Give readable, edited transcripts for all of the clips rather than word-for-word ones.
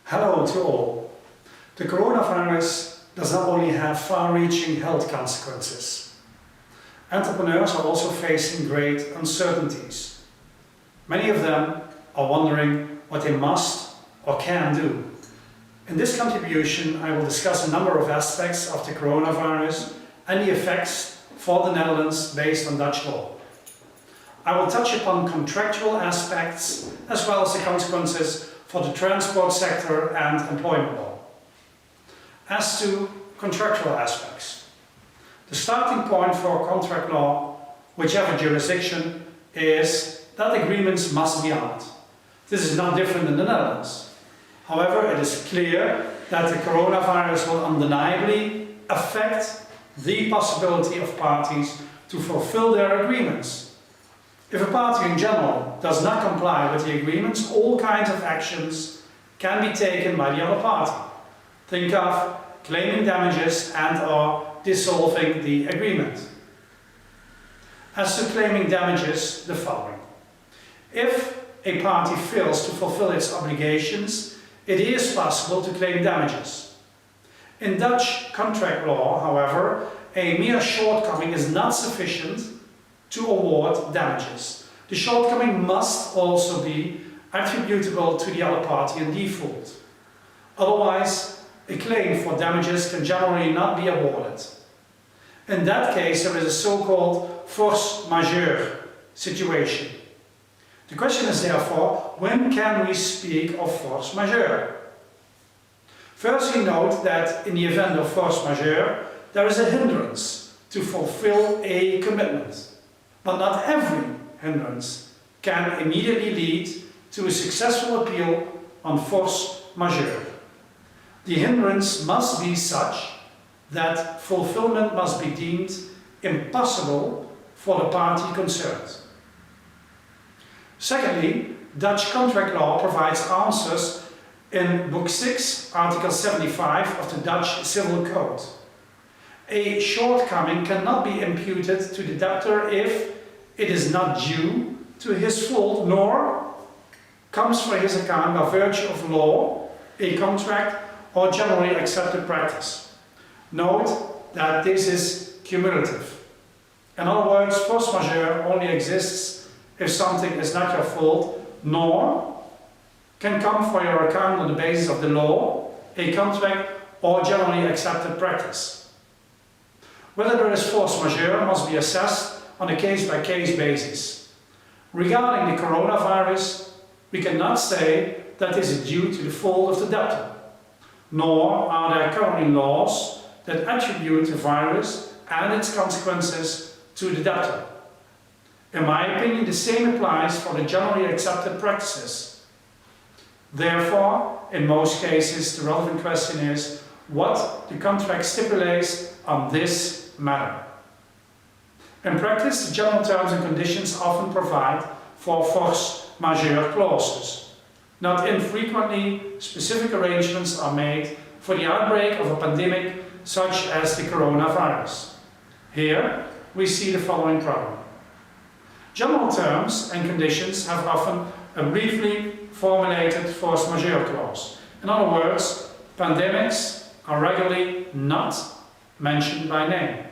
Hello to all. The coronavirus does not only have far-reaching health consequences. Entrepreneurs are also facing great uncertainties. Many of them are wondering what they must or can do. In this contribution, I will discuss a number of aspects of the coronavirus and the effects for the Netherlands based on Dutch law. I will touch upon contractual aspects as well as the consequences for the transport sector and employment law. As to contractual aspects, the starting point for contract law, whichever jurisdiction, is that agreements must be honored. This is not different in the Netherlands. However, it is clear that the coronavirus will undeniably affect the possibility of parties to fulfill their agreements. If a party in general does not comply with the agreements, all kinds of actions can be taken by the other party. Think of claiming damages and/or dissolving the agreement. As to claiming damages, the following. If a party fails to fulfill its obligations, it is possible to claim damages. In Dutch contract law, however, a mere shortcoming is not sufficient to award damages. The shortcoming must also be attributable to the other party in default. Otherwise, a claim for damages can generally not be awarded. In that case, there is a so-called force majeure situation. The question is therefore, when can we speak of force majeure? Firstly, note that in the event of force majeure, there is a hindrance to fulfill a commitment. But not every hindrance can immediately lead to a successful appeal on force majeure. The hindrance must be such that fulfillment must be deemed impossible for the party concerned. Secondly, Dutch contract law provides answers in Book 6, Article 75 of the Dutch Civil Code. A shortcoming cannot be imputed to the debtor if it is not due to his fault, nor comes for his account by virtue of law, a contract, or generally accepted practice. Note that this is cumulative. In other words, force majeure only exists if something is not your fault, nor can come for your account on the basis of the law, a contract, or generally accepted practice. Whether there is force majeure must be assessed on a case-by-case basis. Regarding the coronavirus, we cannot say that this is due to the fault of the debtor, nor are there currently laws that attribute the virus and its consequences to the debtor. In my opinion, the same applies for the generally accepted practices. Therefore, in most cases, the relevant question is what the contract stipulates on this matter. In practice, the general terms and conditions often provide for force majeure clauses. Not infrequently, specific arrangements are made for the outbreak of a pandemic such as the coronavirus. Here, we see the following problem. General terms and conditions have often a briefly formulated force majeure clause. In other words, pandemics are regularly not mentioned by name.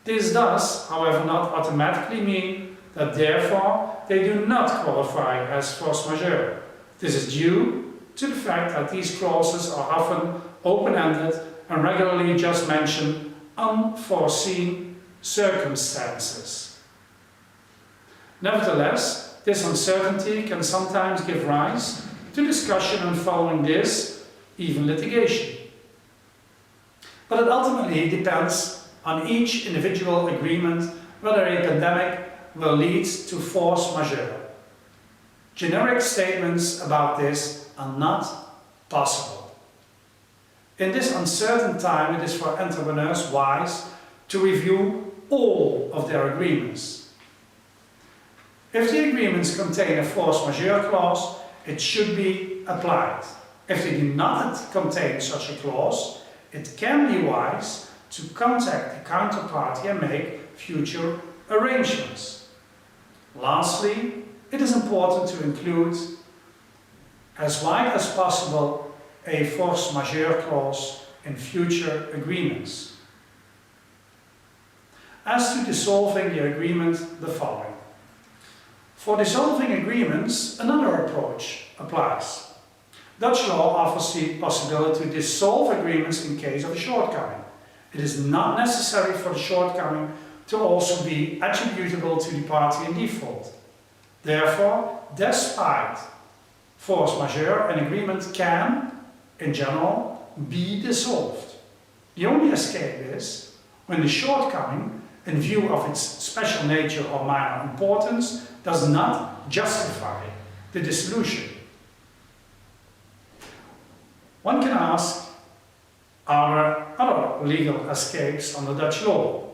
This does, however, not automatically mean that therefore they do not qualify as force majeure. This is due to the fact that these clauses are often open-ended and regularly just mention unforeseen circumstances. Nevertheless, this uncertainty can sometimes give rise to discussion and following this, even litigation. But it ultimately depends on each individual agreement whether a pandemic will lead to force majeure. Generic statements about this are not possible. In this uncertain time, it is for entrepreneurs wise to review all of their agreements. If the agreements contain a force majeure clause, it should be applied. If they do not contain such a clause, it can be wise to contact the counterparty and make future arrangements. Lastly, it is important to include as wide as possible a force majeure clause in future agreements. As to dissolving the agreement, the following. For dissolving agreements, another approach applies. Dutch law offers the possibility to dissolve agreements in case of a shortcoming. It is not necessary for the shortcoming to also be attributable to the party in default. Therefore, despite force majeure, an agreement can, in general, be dissolved. The only escape is when the shortcoming, in view of its special nature or minor importance, does not justify the dissolution. One can ask, are there other legal escapes under Dutch law?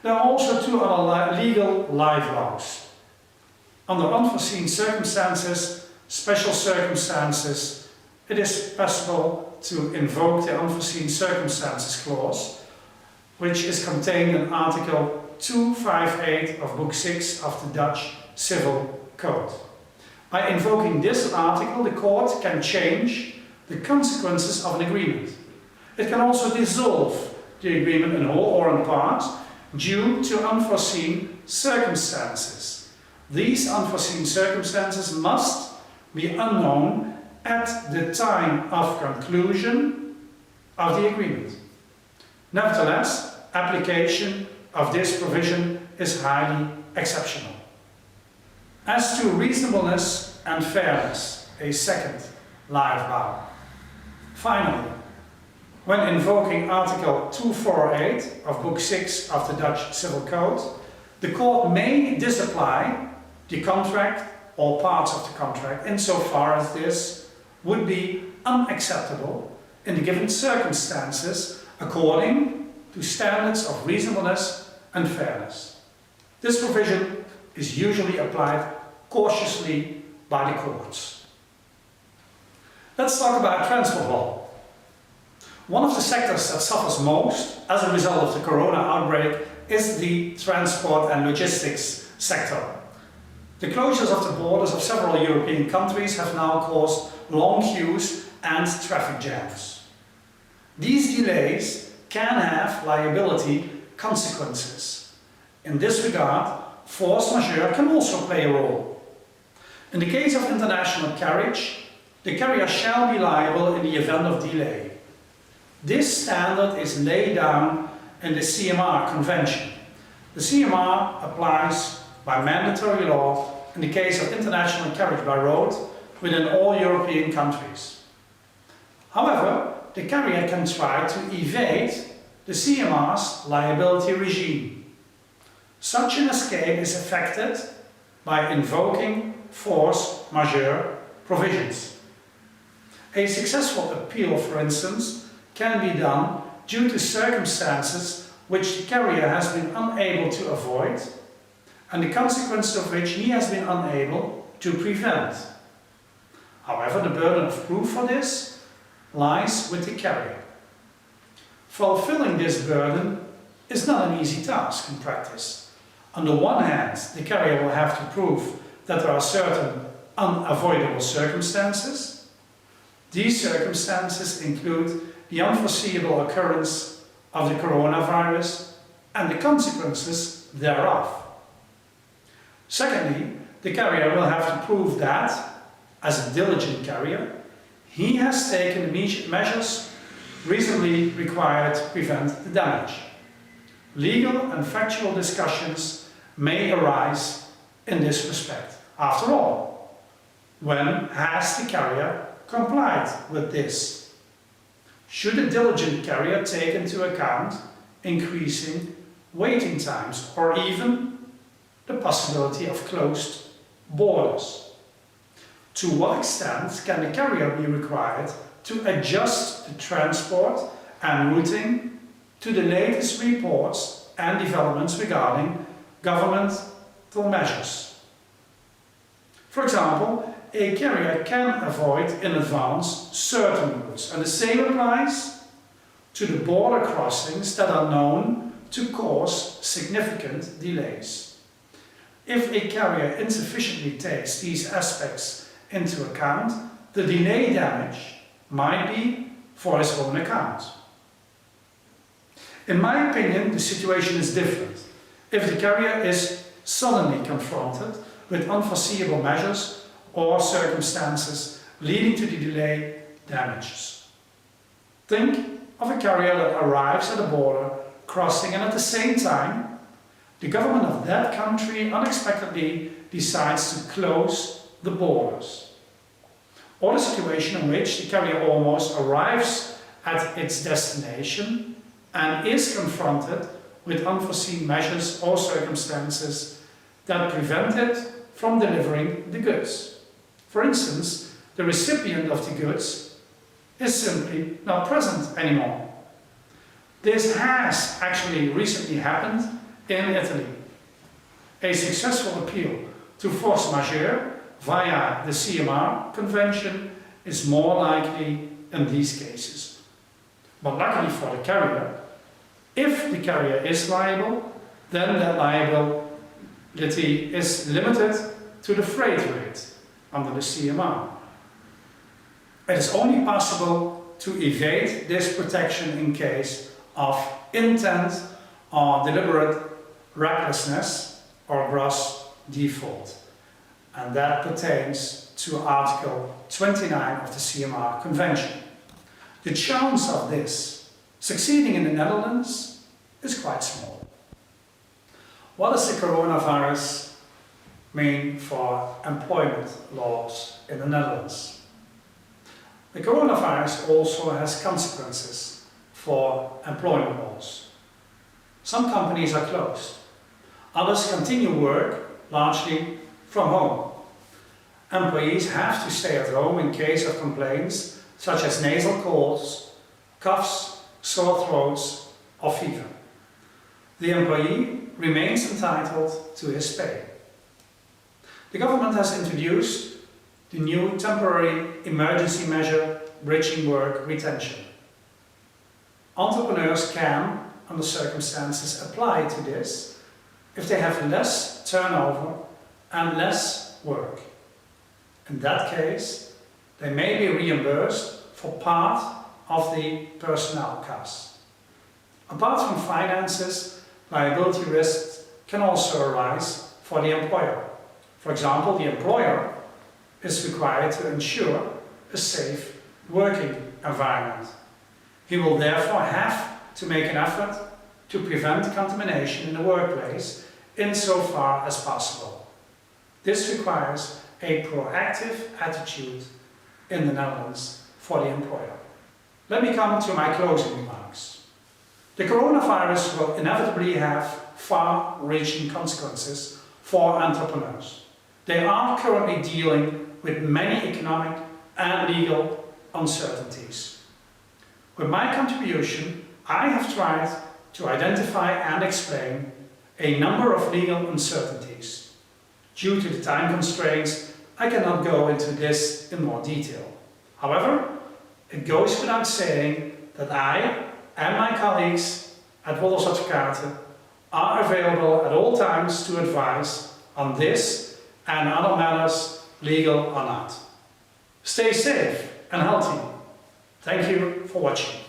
There are also two other legal live laws. Under unforeseen circumstances, special circumstances, it is possible to invoke the unforeseen circumstances clause, which is contained in Article 258 of Book 6 of the Dutch Civil Code. By invoking this article, the court can change the consequences of an agreement. It can also dissolve the agreement in whole or in part due to unforeseen circumstances. These unforeseen circumstances must be unknown at the time of conclusion of the agreement. Nevertheless, application of this provision is highly exceptional. As to reasonableness and fairness, a second live law. Finally, when invoking Article 248 of Book 6 of the Dutch Civil Code, the court may disapply the contract or parts of the contract insofar as this would be unacceptable in the given circumstances according to standards of reasonableness and fairness. This provision is usually applied cautiously by the courts. Let's talk about transport law. One of the sectors that suffers most as a result of the corona outbreak is the transport and logistics sector. The closures of the borders of several European countries have now caused long queues and traffic jams. These delays can have liability consequences. In this regard, force majeure can also play a role. In the case of international carriage, the carrier shall be liable in the event of delay. This standard is laid down in the CMR Convention. The CMR applies by mandatory law in the case of international carriage by road within all European countries. However, the carrier can try to evade the CMR's liability regime. Such an escape is effected by invoking force majeure provisions. A successful appeal, for instance, can be done due to circumstances which the carrier has been unable to avoid and the consequences of which he has been unable to prevent. However, the burden of proof for this lies with the carrier. Fulfilling this burden is not an easy task in practice. On the one hand, the carrier will have to prove that there are certain unavoidable circumstances. These circumstances include the unforeseeable occurrence of the coronavirus and the consequences thereof. Secondly, the carrier will have to prove that, as a diligent carrier, he has taken the measures reasonably required to prevent the damage. Legal and factual discussions may arise in this respect. After all, when has the carrier complied with this? Should a diligent carrier take into account increasing waiting times or even the possibility of closed borders? To what extent can the carrier be required to adjust the transport and routing to the latest reports and developments regarding governmental measures? For example, a carrier can avoid in advance certain routes, and the same applies to the border crossings that are known to cause significant delays. If a carrier insufficiently takes these aspects into account, the delay damage might be for his own account. In my opinion, the situation is different if the carrier is suddenly confronted with unforeseeable measures or circumstances leading to the delay damages. Think of a carrier that arrives at a border crossing and at the same time the government of that country unexpectedly decides to close the borders. Or the situation in which the carrier almost arrives at its destination and is confronted with unforeseen measures or circumstances that prevent it from delivering the goods. For instance, the recipient of the goods is simply not present anymore. This has actually recently happened in Italy. A successful appeal to force majeure via the CMR convention is more likely in these cases. But luckily for the carrier, if the carrier is liable, then that liability is limited to the freight rate under the CMR. It is only possible to evade this protection in case of intent or deliberate recklessness or gross default. And that pertains to Article 29 of the CMR Convention. The chance of this succeeding in the Netherlands is quite small. What does the coronavirus mean for employment laws in the Netherlands? The coronavirus also has consequences for employment laws. Some companies are closed. Others continue work largely from home. Employees have to stay at home in case of complaints such as nasal colds, coughs, sore throats, or fever. The employee remains entitled to his pay. The government has introduced the new temporary emergency measure bridging work retention. Entrepreneurs can, under circumstances, apply to this if they have less turnover and less work. In that case, they may be reimbursed for part of the personnel costs. Apart from finances, liability risks can also arise for the employer. For example, the employer is required to ensure a safe working environment. He will therefore have to make an effort to prevent contamination in the workplace insofar as possible. This requires a proactive attitude in the Netherlands for the employer. Let me come to my closing remarks. The coronavirus will inevitably have far-reaching consequences for entrepreneurs. They are currently dealing with many economic and legal uncertainties. With my contribution, I have tried to identify and explain a number of legal uncertainties. Due to the time constraints, I cannot go into this in more detail. However, it goes without saying that I and my colleagues at Wolfs Advocaten are available at all times to advise on this and other matters, legal or not. Stay safe and healthy. Thank you for watching.